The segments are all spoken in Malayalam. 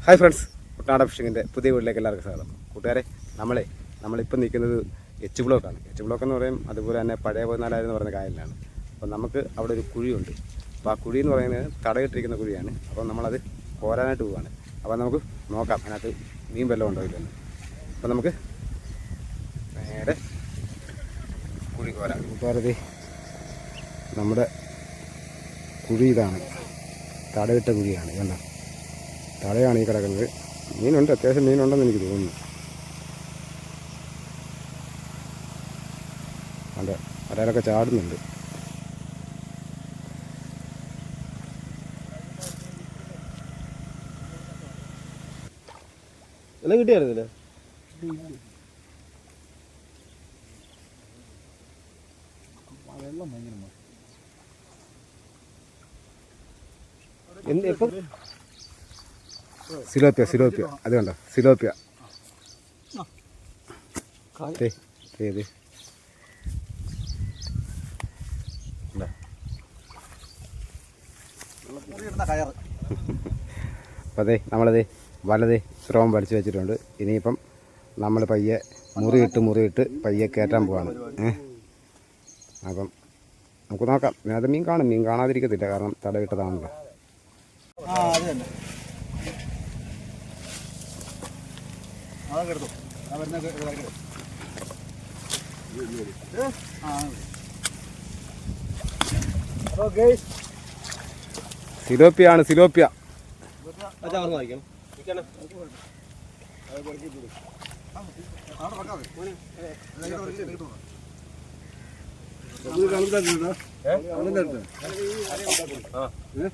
ഹായ് ഫ്രണ്ട്സ്, കുട്ടനാടൻ ഫിഷിങ്ങിൻ്റെ പുതിയ വീട്ടിലേക്ക് എല്ലാവർക്കും സ്വാഗതം. കൂട്ടുകാരെ, നമ്മളിപ്പോൾ നിൽക്കുന്നത് എച്ച് ബ്ലോക്കാണ്. എച്ച് ബ്ലോക്ക് എന്ന് പറയും, അതുപോലെ തന്നെ പഴയ 14 എന്ന് പറയുന്ന കായലിലാണ്. അപ്പോൾ നമുക്ക് അവിടെ ഒരു കുഴിയുണ്ട്. അപ്പോൾ ആ കുഴി എന്ന് പറയുന്നത് തടയിട്ടിരിക്കുന്ന കുഴിയാണ്. അപ്പോൾ നമ്മളത് കോരാനായിട്ട് പോവുകയാണ്. അപ്പോൾ നമുക്ക് നോക്കാം അതിനകത്ത് മീൻ വല്ലതും ഉണ്ടോ ഇല്ലെന്ന്. അപ്പോൾ നമുക്ക് നേരെ കുഴി കോരാം. കൂട്ടുകാരത് നമ്മുടെ കുഴി ഇതാണ്, തടയിട്ട കുഴിയാണ്. കണ്ടോ, തടയാണ് ഈ കിടക്കുന്നത്. മീനുണ്ട്, അത്യാവശ്യം മീനുണ്ടെന്ന് എനിക്ക് തോന്നുന്നു. അതെ, അരയിലൊക്കെ ചാടുന്നുണ്ട്. എല്ലാം കിട്ടിയായിരുന്നില്ലേ? എപ്പം സിലോപ്പിയ അത് കണ്ടോ, സിലോപ്പിയ. അപ്പം അതെ, നമ്മളത് വലത് സ്രോം വലിച്ചു വെച്ചിട്ടുണ്ട്. ഇനിയിപ്പം നമ്മൾ പയ്യെ മുറിയിട്ട് പയ്യെ കയറ്റാൻ പോവാണ്. അപ്പം നമുക്ക് നോക്കാം. അത് മീൻ കാണാതിരിക്കത്തില്ല, കാരണം തടയിട്ടതാണല്ലോ. സിലോപ്പിയാണ്, സിലോപ്പിയ.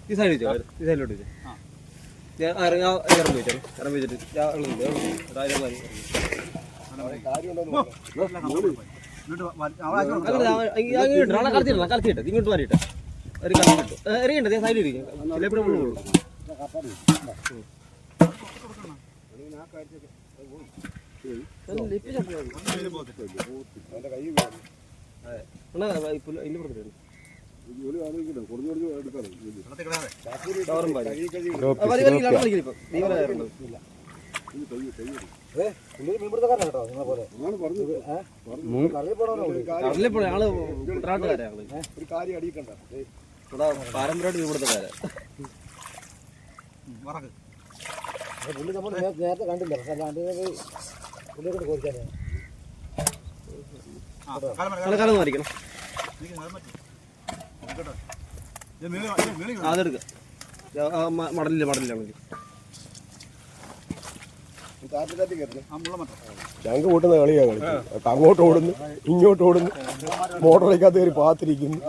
ഈ സൈഡിലോട്ട് കളത്തിട്ട് ഇങ്ങോട്ട് മാറിയിട്ട് എറിയണ്ട, സൈഡിൽ ഇരിക്കും. പാരമ്പര്യമായിട്ട് ഇവിടുത്തെ നേരത്തെ കണ്ടില്ല. അതെടുക്ക, മടലില്ല ഞങ്ങൾക്ക് കൂട്ടുന്ന കളിയാണ് കളിച്ചത്. അങ്ങോട്ട് ഓടുന്നു, ഇങ്ങോട്ട് ഓടുന്നു, മോട്ടറിക്കകത്ത് കയറി പാത്തിരിക്കുന്നു.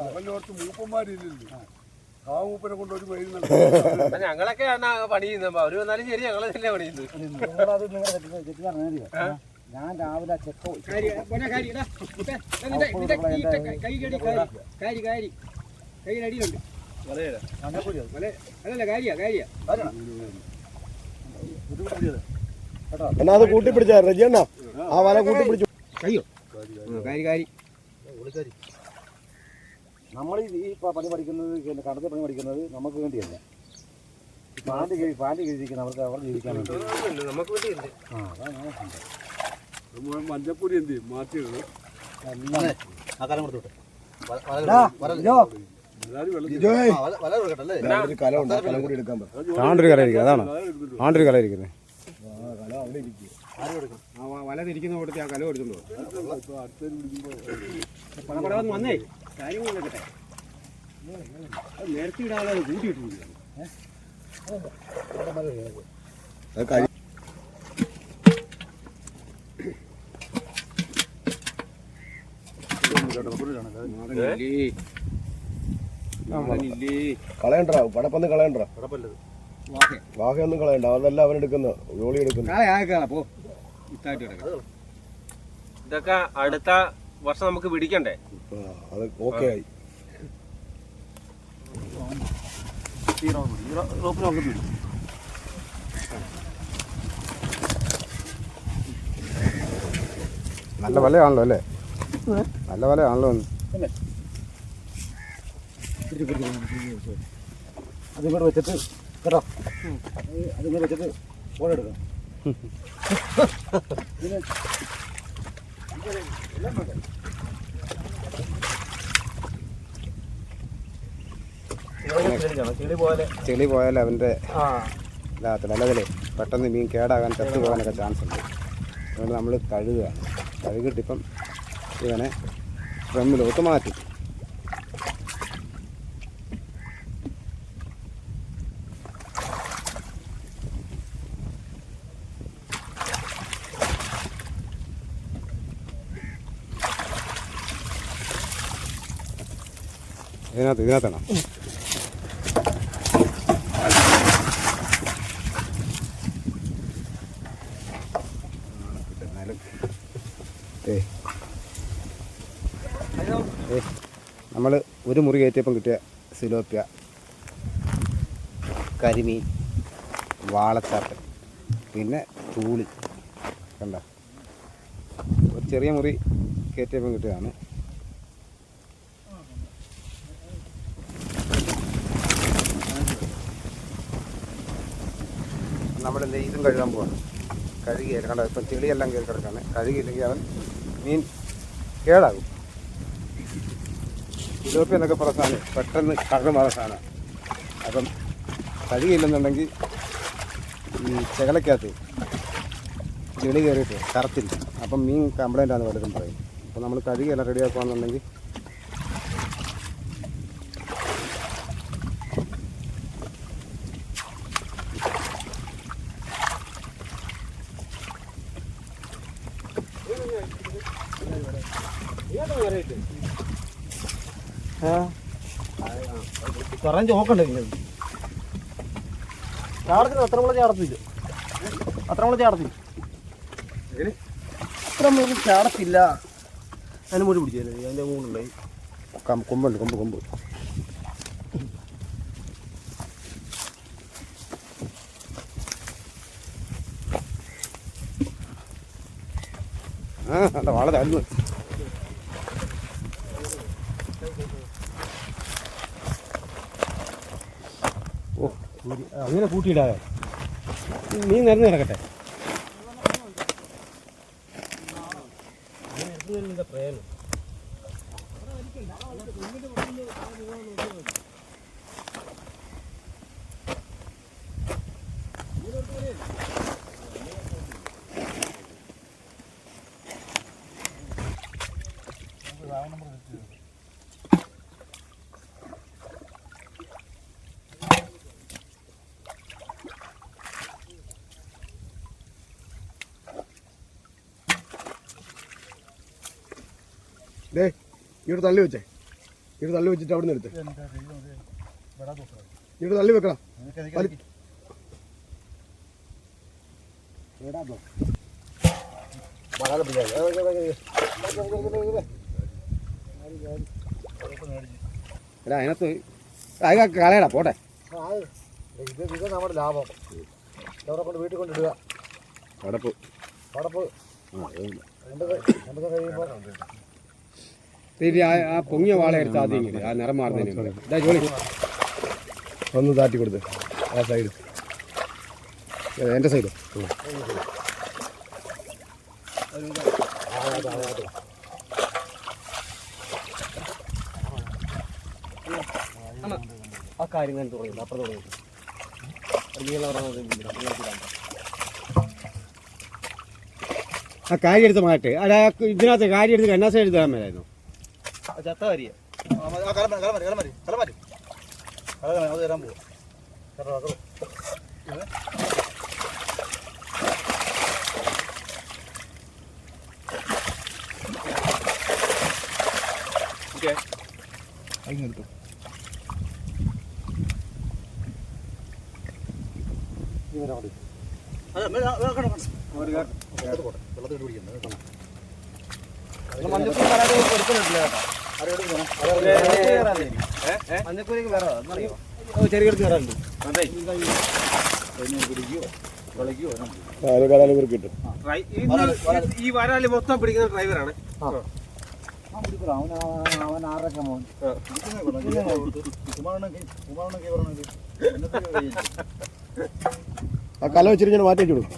ഞങ്ങളൊക്കെ പണി ചെയ്യുന്നത് അവര് വന്നാലും ശരി, ഞങ്ങൾ തന്നെ പണി ചെയ്യുന്നത്. ഞാൻ രാവിലെ ചെക്കോ എന്നാ അത് കൂട്ടിപ്പിടിച്ച റജിയണ്ണ, ആ വല കൂട്ടിപ്പിടിച്ചു. അയ്യോ, നമ്മൾ ഈ പണി പഠിക്കുന്നത്, കടത്തെ പണി പഠിക്കുന്നത് നമുക്ക് വേണ്ടിയല്ല. പാൻറ് കഴിച്ചിരിക്കുന്ന അവർ ജീവിക്കാൻ വേണ്ടി നമുക്ക് വേണ്ടിയല്ലേ. മഞ്ഞപ്പൊടി എന്ത് മാറ്റിയിടുന്നത് ആണ്ടൊരു കല ഇരിക്കുന്നത്. വല തിരിക്കുന്ന കൊടുത്ത് ആ കല കൊടുത്തുണ്ടോ വന്നേ കാര്യങ്ങൾ നോക്കട്ടെ. നേരത്തെ ഇടാതെ കൂട്ടിയിട്ടില്ല. കളയണ്ട, പടപ്പൊന്ന് കളയണ്ട, വാഹയൊന്നും കളയണ്ട. അതെല്ലാം അവനെടുക്കുന്ന ജോലി എടുക്കുന്ന. ഇതൊക്കെ അടുത്ത വർഷം നമുക്ക് പിടിക്കണ്ടേ? അത് ഓക്കെ ആയി. നല്ല വലയാണല്ലോ അല്ലേ? നല്ല വലയാണല്ലോ. അതിങ്ങോട്ട് വെച്ചിട്ട് കേട്ടോ, അതിങ്ങോട്ട് വെച്ചിട്ട് ഫോൺ എടുക്കാം ചെളി പോയാൽ അവൻ്റെ ഇതാകത്തില്ല, അല്ലതല്ലേ പെട്ടെന്ന് മീൻ കേടാകാൻ ചത്തു പോകാനൊക്കെ ചാൻസ് ഉണ്ട്. അതുകൊണ്ട് നമ്മൾ കഴുകുകയാണ്. കഴുകിട്ടിപ്പം ഇവനെ ഡ്രമ്മിലോട്ട് മാറ്റി. ഇതിനകത്താണോ നമ്മൾ ഒരു മുറി കയറ്റിയപ്പം കിട്ടിയ സിലോപ്യ, കരിമീൻ, വാളച്ചാട്ട്, പിന്നെ തൂളി. കണ്ട ഒരു ചെറിയ മുറി കയറ്റിയപ്പം കിട്ടിയതാണ്. നമ്മളെന്താ ഇതും കഴുകാൻ പോവാണ്. കഴുകിയ കണ്ട ഇപ്പം ചെളിയെല്ലാം കയറി കിടക്കാണ്. കഴുകിയില്ലെങ്കിൽ അവൻ മീൻ കേടാകും. സിലോപ്പി എന്നൊക്കെ പറഞ്ഞ സാധനം പെട്ടെന്ന് കടമാറുന്ന സാധനമാണ്. അപ്പം കഴുകിയില്ലെന്നുണ്ടെങ്കിൽ ഈ ചെകളക്കകത്ത് ചെളി കയറിയിട്ട് കറത്തില്ല. അപ്പം മീൻ കംപ്ലൈൻ്റ് ആണ് പലരും പറയും. അപ്പം നമ്മൾ കഴുകിയെല്ലാം റെഡിയാക്കുകയാണെന്നുണ്ടെങ്കിൽ പറഞ്ഞ് നോക്കണ്ടേ ചാടത്തില്ല. അത്ര മുളക് ചാടത്തില്ല. അത്ര മുളക് ചാടത്തില്ല. അത്ര മുളക് ചാടത്തില്ല. അതിന് മുടി പിടിച്ചല്ലേ അതിൻ്റെ മൂന്നുണ്ടായി. കൊമ്പുണ്ട്, കൊമ്പ് അല്ല വാള താഴ്ന്നു. ഓ അങ്ങനെ കൂട്ടിയിടാതെ മീൻ നിരന്ന് കിടക്കട്ടെ. പ്രയോജനം ദേ ഇങ്ങോട്ട് തള്ളി വെച്ചേ. ഇങ്ങോട്ട് തള്ളി വെച്ചിട്ട് അവിടെ നിന്ന് എടുത്ത് ഇങ്ങോട്ട് തള്ളി വെക്കണം. അല്ല അതിനകത്ത് അത് കളയടാ പോട്ടെ. ഇത് നമ്മുടെ ലാഭം. അവിടെ കൊണ്ട് വീട്ടിൽ കൊണ്ടിടുക. പടപ്പ് ആ പൊങ്ങിയ വാള എടുത്ത് ആദ്യം ഇങ്ങനെ ആ നിറം മാറുന്നതിന് ജോലി ഒന്ന് താറ്റി കൊടുത്ത് ആ സൈഡ് എൻ്റെ സൈഡ് ആ കാര്യങ്ങൾ തുടങ്ങി അപ്പുറം തുടങ്ങി ആ കാര്യം എടുത്ത് മാറ്റ്. അല്ല ഇതിനകത്ത് കാര്യം എടുത്ത് കന്നാസ എടുത്ത് തരാൻ മേലായിരുന്നു. ചത്ത കാര്യം അത് തരാൻ പോകും. അതിനെടുത്തു മഞ്ഞക്കൂലിക്ക് വേറെ ചെറിയ കയറാനുണ്ട്. ഈ വരാല് മൊത്തം പിടിക്കുന്ന ഡ്രൈവറാണ്. അവൻ ആറൊക്കെ മോൻ ആ കല വെച്ചിട്ട് ഞാൻ മാറ്റി വെച്ചു കൊടുക്കും.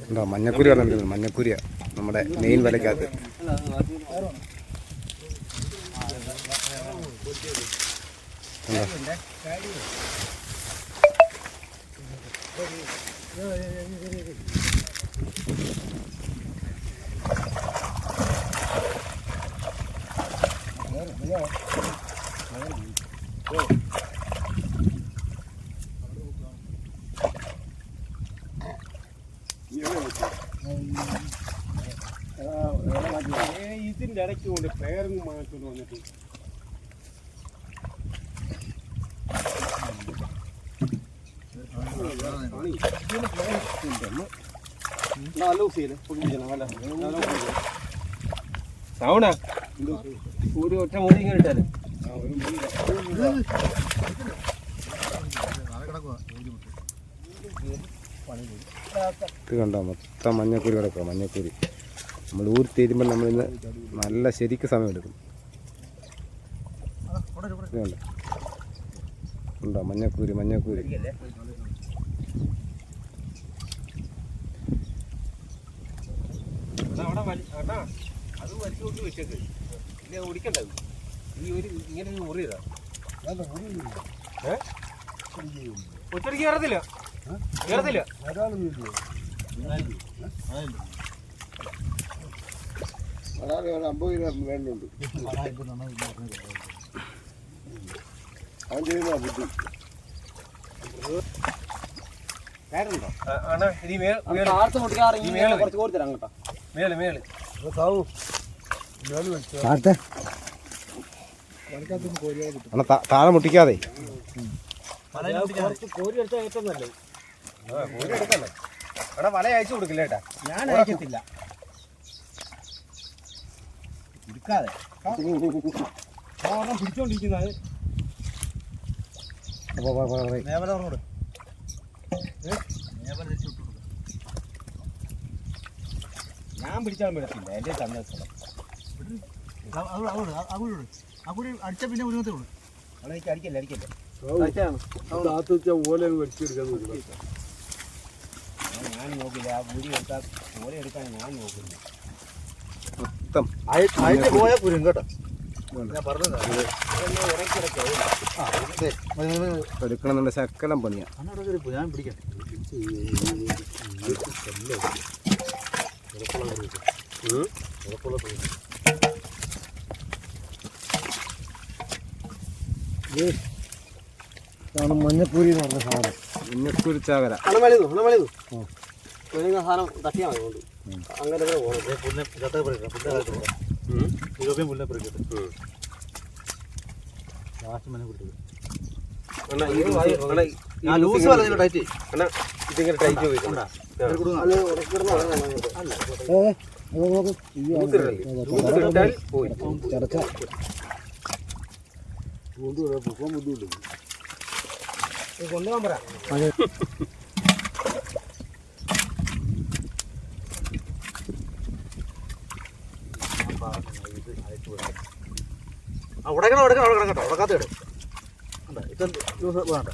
ഉണ്ടോ മഞ്ഞക്കുരി പറഞ്ഞിട്ടുണ്ട്. മഞ്ഞക്കുരിയ നമ്മുടെ മെയിൻ വിലക്കകത്ത്. ഇതിന്റെ ഇടയ്ക്ക് കൊണ്ട് പേരും മാറ്റിക്കൊണ്ട് വന്നിട്ട് സൗണ ഒരു ഒറ്റ മുറി ഇങ്ങനെ ഇട്ടാല് ഇത് കണ്ടോ മൊത്തം മഞ്ഞക്കുരി കിടക്കുക. മഞ്ഞക്കുരി നമ്മൾ ഊരി തീരുമ്പോൾ നമ്മളിന്ന് നല്ല ശരിക്ക് സമയം എടുക്കും. ഇത് കണ്ടോ ഉണ്ടോ മഞ്ഞക്കുരി. മഞ്ഞക്കുരി അത് വലിച്ചുകൊണ്ട് വെച്ചേക്ക് ഇല്ല ഓടിക്കണ്ടത്. ഈ ഒരു ഇങ്ങനെ ഒരു മുറിയതാ ഒറ്റടിക്ക് കയറത്തില്ല. ഒരാൾ 50 രൂപ വേണ്ടുണ്ട്. അവൻ ചെയ്യുന്ന ബുദ്ധി കയറുണ്ടോ? കുറച്ച് കൊടുത്തരാം കേട്ടോ. മേള് താഴെ മുട്ടിക്കാതെ കോരി എടുത്താൽ ഏറ്റവും നല്ലത്. കോരി എടുക്കല്ലേ എടാ. വല അയച്ചു കൊടുക്കില്ല കേട്ടാ. ഞാൻ അയക്കത്തില്ല. എടുക്കാതെ പിടിച്ചോണ്ടിരിക്കുന്നത് ഞാൻ പിടിച്ചാൽ വിടത്തില്ല. എൻ്റെ തന്നേക്കുള്ള അടിച്ച പിന്നെ ഒരു അവിടെ അടിക്കല്ലേ ഓല വലിച്ചെടുക്കാൻ ഞാൻ നോക്കില്ല. ആ പുരി എടുത്താൽ ഓല എടുക്കാൻ ഞാൻ നോക്കില്ല. മൊത്തം പോയ പുരും കേട്ടോ. എടുക്കണമെന്നുള്ള ശക്കലം പണിയാ. ഞാൻ പിടിക്കാം. മഞ്ഞപ്പൂരി എന്ന് പറഞ്ഞ സാധനം. മഞ്ഞക്കുരി ചാകര സാധനം തട്ടിയാൽ മതി. അങ്ങനെ ഇതിങ്ങനെ ടൈറ്റ് കൊണ്ടുപോകാൻ പറ. ഉടക്കണം കേട്ടോ. ഉടക്കാത്ത ഇടും ഇതെന്ത് വേണ്ട.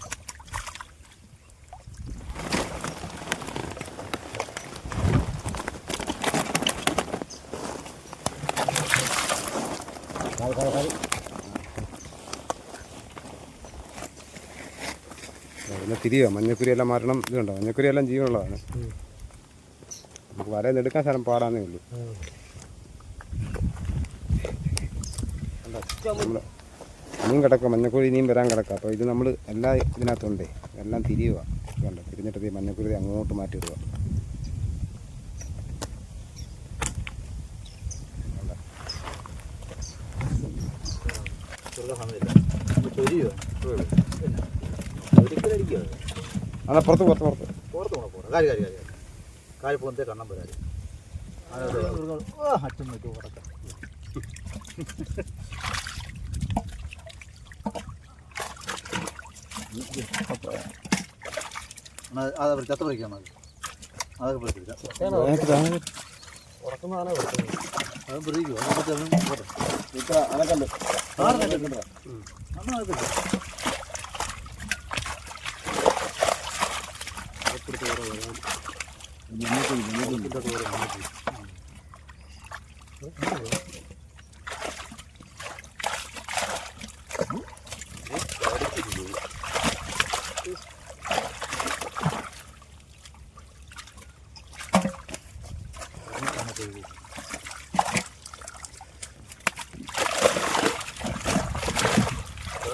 പിന്നെ തിരിയോ മഞ്ഞക്കുരി എല്ലാം മാറ്റണം. ഇത് കണ്ടോ മഞ്ഞക്കുരി എല്ലാം ജീവനുള്ളതാണ്. നമുക്ക് വലയിൽ എടുക്കാൻ സ്ഥലം പാടാന്നേ ഉള്ളൂ. നമ്മൾ ഇനിയും കിടക്കുക. മഞ്ഞക്കുരി ഇനിയും വരാൻ കിടക്കുക. അപ്പോൾ ഇത് നമ്മൾ എല്ലാ ഇതിനകത്തുണ്ടേ എല്ലാം തിരിയുക. കണ്ടോ തിരിഞ്ഞിട്ട് മഞ്ഞക്കുരി അങ്ങോട്ട് മാറ്റിയിടുക. അതാ പുറത്ത് കാര്യം കാര്യം പോകുന്നതേ കണ്ണം വരാറ്. അച്ഛൻ വെച്ചു ഉറക്കം. അത് ചത്ത പറിക്കാം അതൊക്കെ പറിക്കാം. ഉറക്കുന്നതാണ് അത് പറിക്കുമോ അനക്കണ്ട്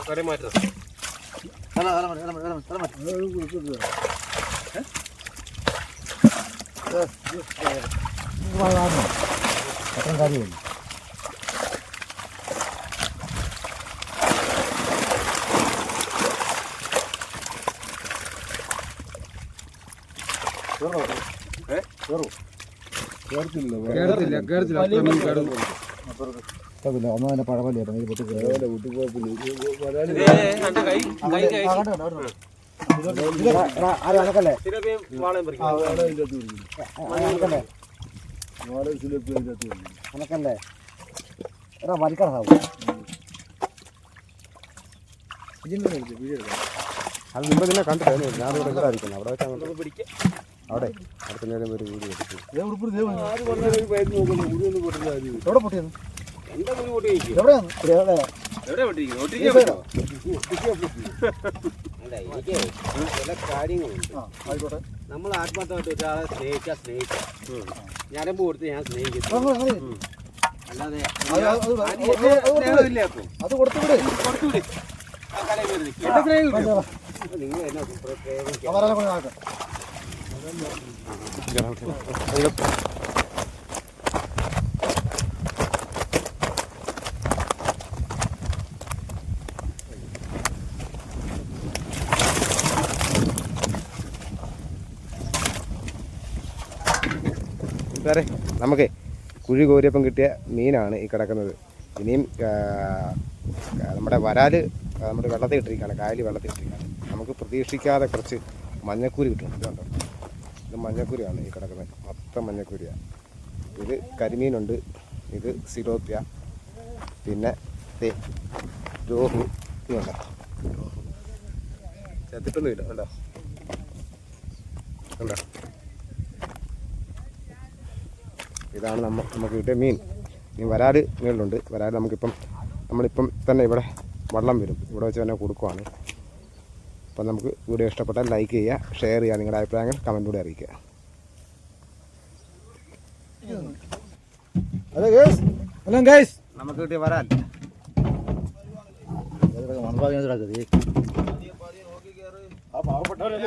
കറി മാറ്റുക. അത്രയും കാര്യമില്ല. ഒന്നും തന്നെ പഴമല്ലേ പൊട്ടി അനക്കല്ലേ അനക്കല്ലേ എടാ വലിക്കണം സാബു. അത് മുമ്പ് തന്നെ കണ്ടിട്ടായിരുന്നു. ഞാനിവിടെ ഇവിടെ ആയിരിക്കുന്നു. അവിടെ വെച്ചാൽ അവിടെ അടുത്ത നേരം ഒരു വീഡിയോ എടുത്തു. എവിടെ പൊട്ടിയത്? എന്താ കുരു പൊട്ടി കഴിക്കും? എവിടെയാണ്? എവിടെ പൊട്ടിയിരിക്കുന്നു? ഒട്ടിക്കാൻ പറ്റുമോ? അല്ല, എനിക്ക് ചില കാര്യങ്ങളുണ്ട്. ആയിക്കോട്ടെ. നമ്മൾ ആത്മാർത്ഥമായിട്ട് ഒരാളെ സ്നേഹിക്കാം. ഞരമ്പ് കൊടുത്ത് ഞാൻ സ്നേഹിക്കുന്നു. അല്ലാതെ സ്നേഹമില്ല. അപ്പം അത് കൊടുത്തുവിടെ കൊടുത്തുവിട്. ആ കടയിൽ കയറി നിൽക്കുക. എന്റെ സ്നേഹം കിട്ടുമോ? നിങ്ങൾ എന്നാ പ്രത്യേകം അവരെ കൊണ്ട് നടക്കാം. സാറേ നമുക്ക് കുഴി കോരിയപ്പം കിട്ടിയ മീനാണ് ഈ കിടക്കുന്നത്. ഇനിയും നമ്മുടെ വരാൽ നമ്മുടെ വെള്ളത്തിൽ ഇട്ടിരിക്കുകയാണ്, കായൽ വെള്ളത്തിൽ ഇട്ടിരിക്കുകയാണ്. നമുക്ക് പ്രതീക്ഷിക്കാതെ കുറച്ച് മഞ്ഞക്കൂരി കിട്ടുന്നുണ്ട്. ഇതുണ്ടോ, ഇത് മഞ്ഞക്കൂരിയാണ് ഈ കിടക്കുന്നത്, മൊത്തം മഞ്ഞക്കൂരിയാണ്. ഇത് കരിമീനുണ്ട്, ഇത് സിലോപ്യ, പിന്നെ രോഹു. ഇതുണ്ടോ, ചത്തിട്ടൊന്നും ഇല്ല. കണ്ടോ കണ്ടോ, ഇതാണ് നമുക്ക് കിട്ടിയ മീൻ. വരാൽ മീനുണ്ട്. വരാൽ നമ്മളിപ്പം തന്നെ ഇവിടെ വള്ളം വരും, ഇവിടെ വെച്ച് തന്നെ കൊടുക്കുവാണ്. അപ്പം നമുക്ക് വീഡിയോ ഇഷ്ടപ്പെട്ടാൽ ലൈക്ക് ചെയ്യുക, ഷെയർ ചെയ്യുക, നിങ്ങളുടെ അഭിപ്രായങ്ങൾ കമൻറ്റിലൂടെ അറിയിക്കുക. നമുക്ക് കിട്ടിയ വരാൽ ആ പാവപ്പെട്ടവരെ